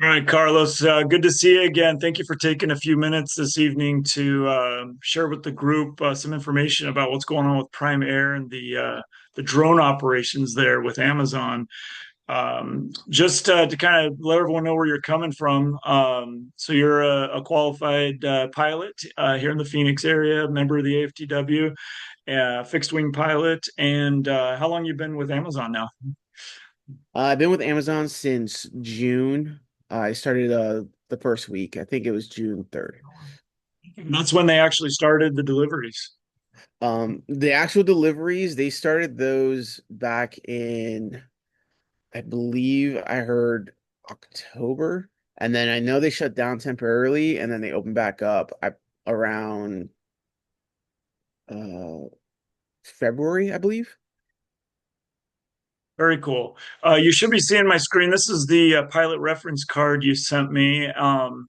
All right, Carlos, good to see you again. Thank you for taking a few minutes this evening to share with the group some information about what's going on with Prime Air and the drone operations there with Amazon. Just to kind of let everyone know where you're coming from. So you're a qualified pilot here in the Phoenix area, member of the AFTW, fixed wing pilot, and how long you been with Amazon now? I've been with Amazon since June. I started the first week. I think it was June 3rd. That's when they actually started the deliveries. The actual deliveries, they started those back in, I believe I heard October. And then I know they shut down temporarily and then they opened back up around uh February, I believe. Very cool. You should be seeing my screen. This is the pilot reference card you sent me. And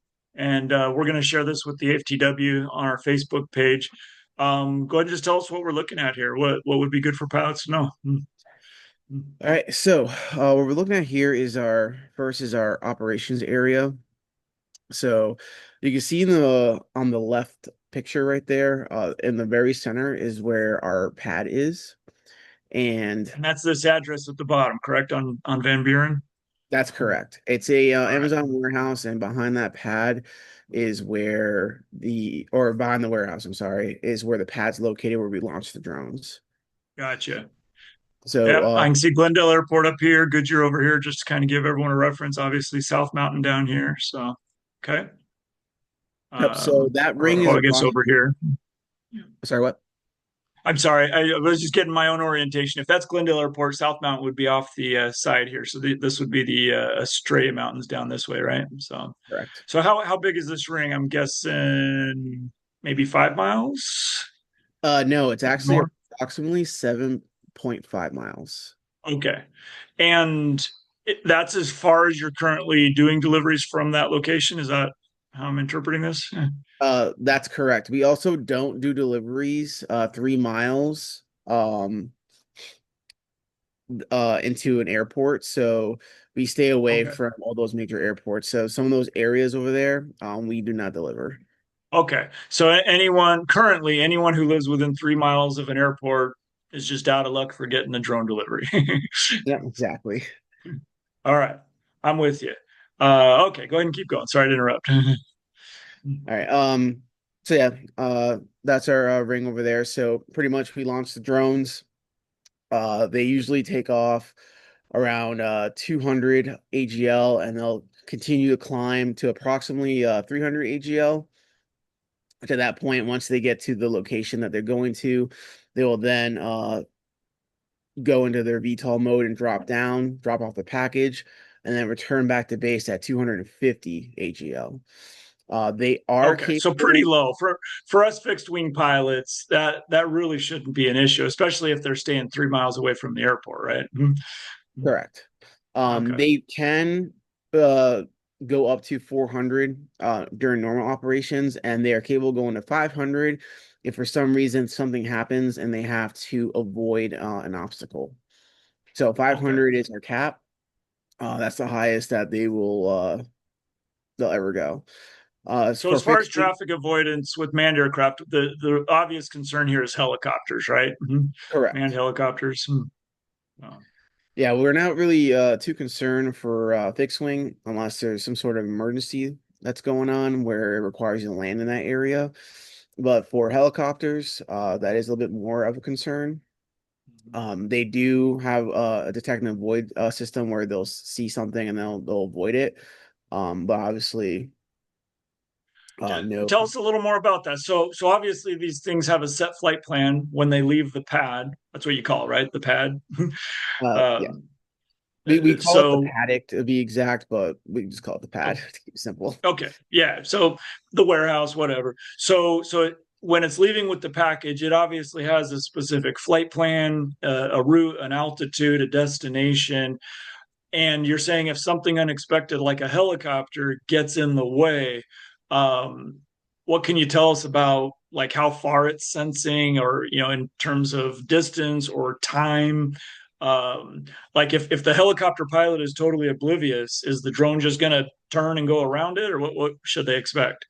we're going to share this with the AFTW on our Facebook page. Go ahead and just tell us what we're looking at here. What would be good for pilots to know? All right, so what we're looking at here is our operations area. So you can see in the on the left picture right there, in the very center is where our pad is, and And that's this address at the bottom, correct? On Van Buren? that's correct. It's a All right. Amazon warehouse, and behind that pad is where or behind the warehouse, I'm sorry, is where the pad's located where we launch the drones. Gotcha. So Yep, I can see Glendale Airport up here, Goodyear over here, just to kind of give everyone a reference. Obviously, South Mountain down here. So, okay. yep, so that ring is I guess over here. sorry, what? I'm sorry, I was just getting my own orientation. If that's Glendale Airport, South Mountain would be off the side here. So this would be the Estrella Mountains down this way, right? So, Correct. so how big is this ring? I'm guessing maybe 5 miles No, it's actually north. approximately 7.5 miles. Okay, and that's as far as you're currently doing deliveries from that location. Is that how I'm interpreting this? That's correct. We also don't do deliveries 3 miles into an airport. So we stay away Okay. from all those major airports. So some of those areas over there, we do not deliver. Okay. So anyone who lives within 3 miles of an airport is just out of luck for getting the drone delivery. Yeah, exactly. All right. I'm with you. Okay, go ahead and keep going. Sorry to interrupt. All right. So yeah, that's our ring over there. So pretty much we launch the drones. They usually take off around 200 AGL and they'll continue to climb to approximately 300 AGL. To that point, once they get to the location that they're going to, they will then go into their VTOL mode and drop down, drop off the package, and then return back to base at 250 AGL. They are Okay, so pretty capable. low for us fixed wing pilots. That really shouldn't be an issue, especially if they're staying 3 miles away from the airport, right? Correct. Okay. They can uh, go up to 400 during normal operations, and they are capable of going to 500 if for some reason something happens and they have to avoid an obstacle. So Okay. 500 is our cap. That's the highest that they'll ever go. As So for as far as fixed wing, traffic avoidance with manned aircraft, the obvious concern here is helicopters, right? Manned correct. helicopters. Oh, Yeah, we're not really too concerned for fixed wing unless there's some sort of emergency that's going on where it requires you to land in that area. But for helicopters, that is a little bit more of a concern. They do have a detect and avoid system where they'll see something and they'll avoid it. But obviously, no. tell us a little more about that. So obviously these things have a set flight plan when they leave the pad. That's what you call it, right? The pad. Yeah, um, we call it the so paddock to be exact, but we just call it the pad to keep it simple. okay, yeah. So the warehouse, whatever. When it's leaving with the package, it obviously has a specific flight plan, a route, an altitude, a destination. And you're saying if something unexpected like a helicopter gets in the way, um, what can you tell us about like how far it's sensing or in terms of distance or time? Um, like if the helicopter pilot is totally oblivious, is the drone just going to turn and go around it, or what should they expect?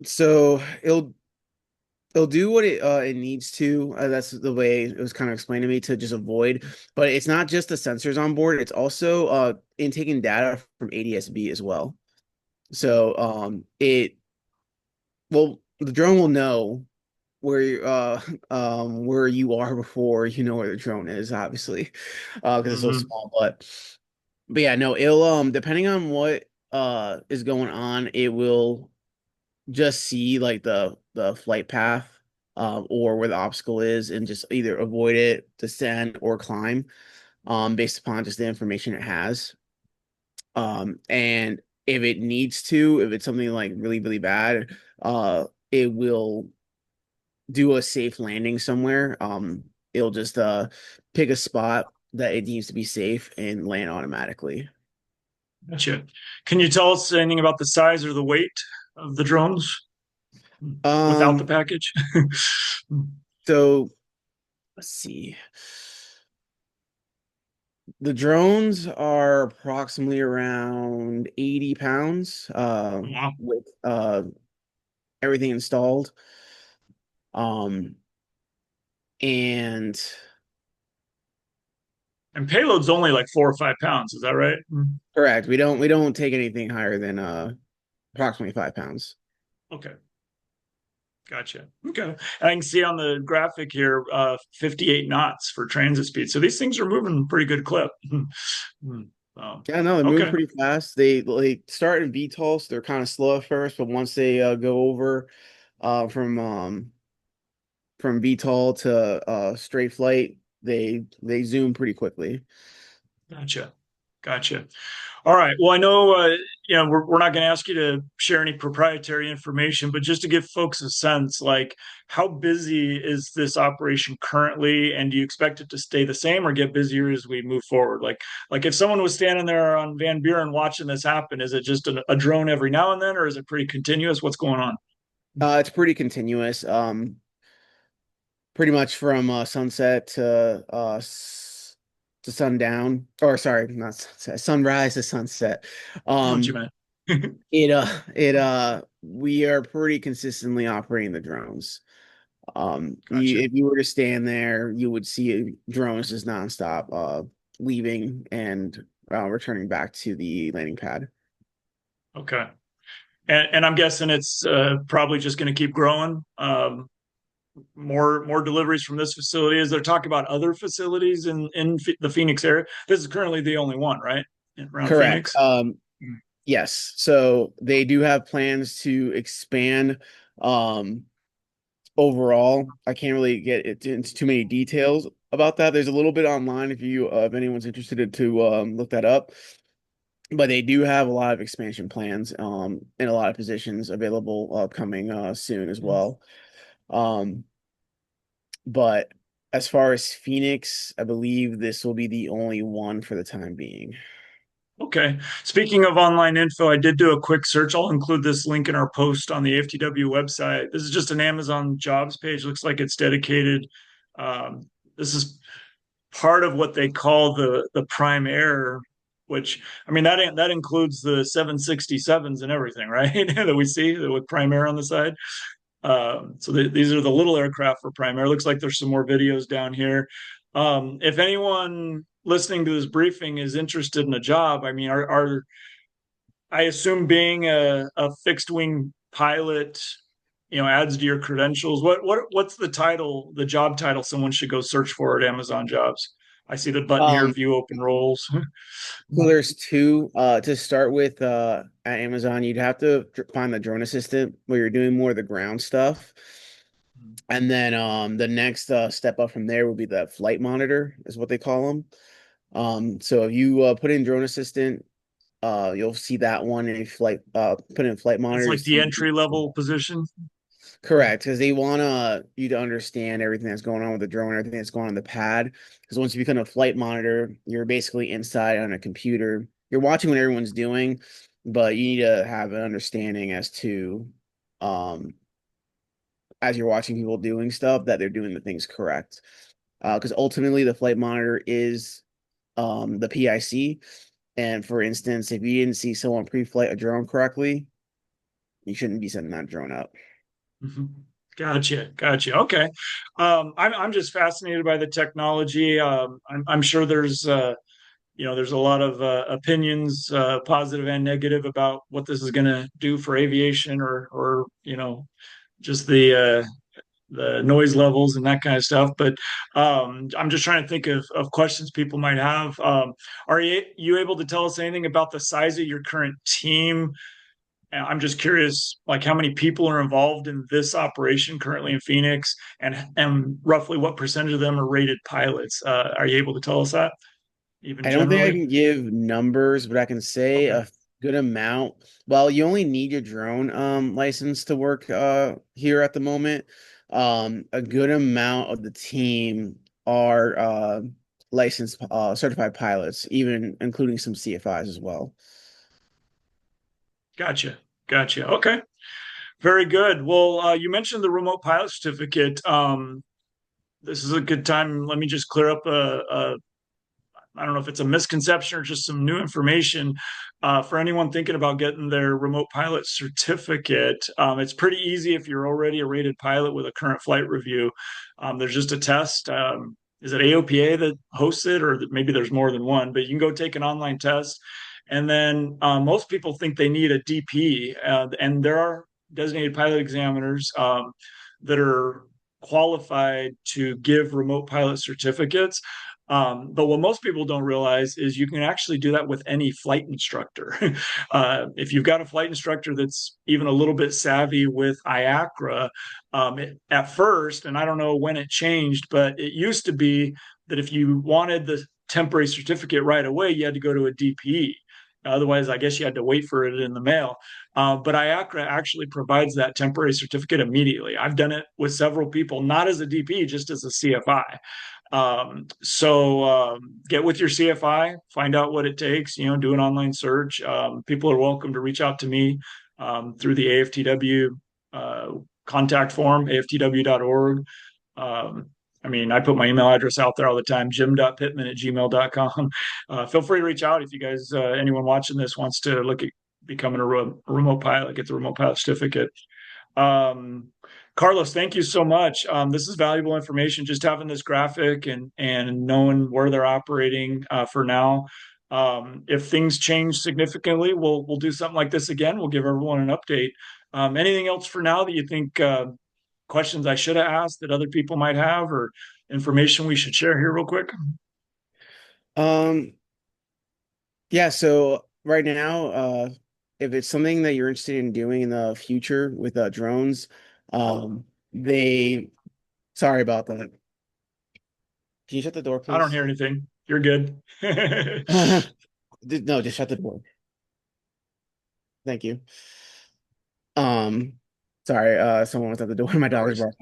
So it'll do what it needs to. That's the way it was kind of explained to me to just avoid. But it's not just the sensors on board; it's also in taking data from ADS-B as well. So the drone will know where you are before you know where the drone is, obviously, because it's so Hmm. small. But yeah, no, it'll depending on what is going on, it will just see like the flight path or where the obstacle is and just either avoid it, descend, or climb based upon just the information it has. And if it needs to, if it's something like really, really bad, it will do a safe landing somewhere. It'll just pick a spot that it needs to be safe and land automatically. Gotcha. Can you tell us anything about the size or the weight of the drones without the Um, package? so let's see. The drones are approximately around 80 pounds, Wow. with everything installed. Um, and And payload's only like 4 or 5 pounds. Is that right? correct, we don't take anything higher than approximately 5 pounds. Okay. Gotcha. Okay. And I can see on the graphic here, 58 knots for transit speed. So these things are moving pretty good clip. Oh, Yeah, no, they move okay. pretty fast. They start in VTOL, so they're kind of slow at first, but once they go over uh from um from VTOL to straight flight, they zoom pretty quickly. Gotcha. Gotcha. All right. Well, I know, we're not going to ask you to share any proprietary information, but just to give folks a sense, like how busy is this operation currently, and do you expect it to stay the same or get busier as we move forward? Like if someone was standing there on Van Buren watching this happen, is it just a drone every now and then, or is it pretty continuous? What's going on? It's pretty continuous. Pretty much from sunset to sundown, or sorry, not sunset, sunrise to sunset. I know what you Um, meant. we are pretty consistently operating the drones. Gotcha. If you were to stand there, you would see drones just nonstop, leaving and returning back to the landing pad. Okay. And I'm guessing it's probably just going to keep growing. More deliveries from this facility. Is there talk about other facilities in the Phoenix area? This is currently the only one, right? Around Correct. Phoenix. Yes. So they do have plans to expand. Um, Overall, I can't really get into too many details about that. There's a little bit online if anyone's interested to look that up. But they do have a lot of expansion plans and a lot of positions available coming soon as well. Um, but as far as Phoenix, I believe this will be the only one for the time being. Okay. Speaking of online info, I did do a quick search. I'll include this link in our post on the AFTW website. This is just an Amazon jobs page. Looks like it's dedicated. This is part of what they call the prime air, which I mean that includes the 767s and everything, right? That we see with prime air on the side. These are the little aircraft for prime air. Looks like there's some more videos down here. If anyone listening to this briefing is interested in a job, I mean, are I assume being a fixed wing pilot, adds to your credentials. What's the title, the job title someone should go search for at Amazon Jobs? I see the button here, Um, view open roles. so there's two to start with at Amazon. You'd have to find the drone assistant where you're doing more of the ground stuff. And then the next step up from there would be the flight monitor, is what they call them. So if you put in drone assistant, you'll see that one. And if put in flight That's monitor, you like the see entry level position. correct, because they want you to understand everything that's going on with the drone, everything that's going on the pad. Because once you become a flight monitor, you're basically inside on a computer. You're watching what everyone's doing, but you need to have an understanding as to um as you're watching people doing stuff that they're doing the things correct. because ultimately the flight monitor is the PIC. And for instance, if you didn't see someone pre-flight a drone correctly, you shouldn't be sending that drone up. Mhm. Gotcha, gotcha. Okay, I'm just fascinated by the technology. I'm sure there's there's a lot of opinions, positive and negative, about what this is going to do for aviation, or just the noise levels and that kind of stuff. But I'm just trying to think of questions people might have. Are you able to tell us anything about the size of your current team? I'm just curious, like how many people are involved in this operation currently in Phoenix, and roughly what percentage of them are rated pilots? Are you able to tell us that, even I don't think I generally? can give numbers, but I can say Okay. a good amount. Well, you only need your drone license to work here at the moment. A good amount of the team are licensed certified pilots, even including some CFIs as well. Gotcha. Gotcha. Okay. Very good. Well, you mentioned the remote pilot certificate. This is a good time. Let me just clear up I don't know if it's a misconception or just some new information for anyone thinking about getting their remote pilot certificate. It's pretty easy if you're already a rated pilot with a current flight review. There's just a test. Is it AOPA that hosts it, or maybe there's more than one? But you can go take an online test, and then most people think they need a DP, and there are designated pilot examiners that are qualified to give remote pilot certificates. But what most people don't realize is you can actually do that with any flight instructor. If you've got a flight instructor that's even a little bit savvy with IACRA, at first, and I don't know when it changed, but it used to be that if you wanted the temporary certificate right away, you had to go to a DPE. Otherwise, I guess you had to wait for it in the mail. But IACRA actually provides that temporary certificate immediately. I've done it with several people, not as a DP, just as a CFI. Get with your CFI, find out what it takes, do an online search. People are welcome to reach out to me through the AFTW contact form, aftw.org. I mean, I put my email address out there all the time, jim.pittman@gmail.com. Feel free to reach out if you guys, anyone watching this wants to look at becoming a remote pilot, get the remote pilot certificate. Um, Carlos, thank you so much. This is valuable information. Just having this graphic and knowing where they're operating for now. If things change significantly, we'll do something like this again. We'll give everyone an update. Anything else for now that you think questions I should have asked that other people might have, or information we should share here real quick? Um, yeah, so right now, if it's something that you're interested in doing in the future with drones, they sorry about that. Can you shut the door, I don't please? hear anything. You're good. No, just shut the door. Thank you. Um, sorry, someone was at the door. My No dog is worries.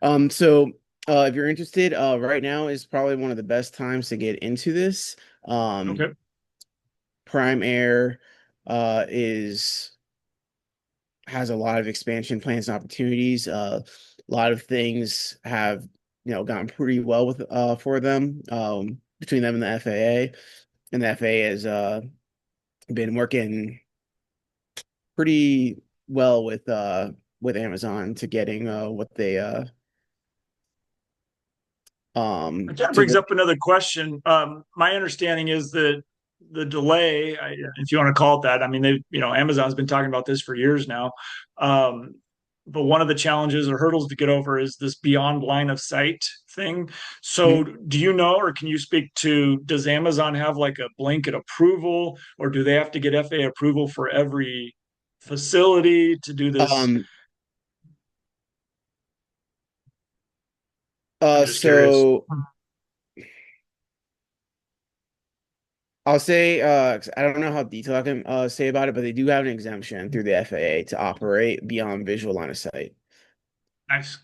barking. So if you're interested, right now is probably one of the best times to get into this. Okay. Prime Air is has a lot of expansion plans and opportunities. A lot of things have gotten pretty well with for them between them and the FAA, and the FAA has been working pretty well with Amazon to getting what they That kind of to brings the up another question. My understanding is that the delay, if you want to call it that, I mean, Amazon's been talking about this for years now. Um, but one of the challenges or hurdles to get over is this beyond line of sight thing. So, Mhm. do you know, or can you speak to, does Amazon have like a blanket approval, or do they have to get FAA approval for every facility to do this? um I'm just curious. so I'll say, 'cause I don't know how detailed I can say about it, but they do have an exemption through the FAA to operate beyond visual line of sight. Nice.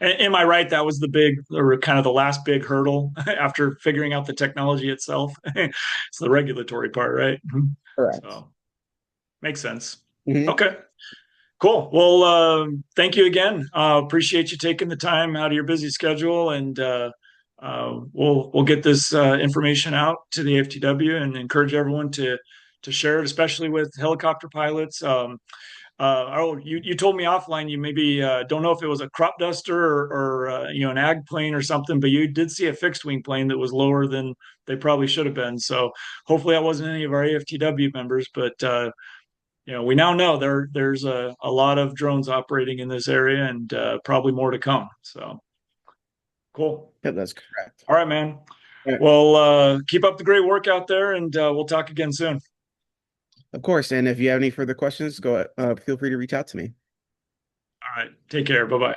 Am I right? That was the big, or kind of the last big hurdle after figuring out the technology itself. It's the regulatory part, right? Mhm. Correct. So makes sense. Hmm. Okay, cool. Well, thank you again. Appreciate you taking the time out of your busy schedule, and we'll get this information out to the AFTW and encourage everyone to share it, especially with helicopter pilots. Oh, you told me offline you maybe don't know if it was a crop duster or an ag plane or something, but you did see a fixed wing plane that was lower than they probably should have been. So hopefully that wasn't any of our AFTW members, but we now know there's a lot of drones operating in this area and probably more to come. So cool. Yep, that's correct. All right, man. All right. Well, keep up the great work out there, and we'll talk again soon. Of course. And if you have any further questions, feel free to reach out to me. All right. Take care. Bye bye.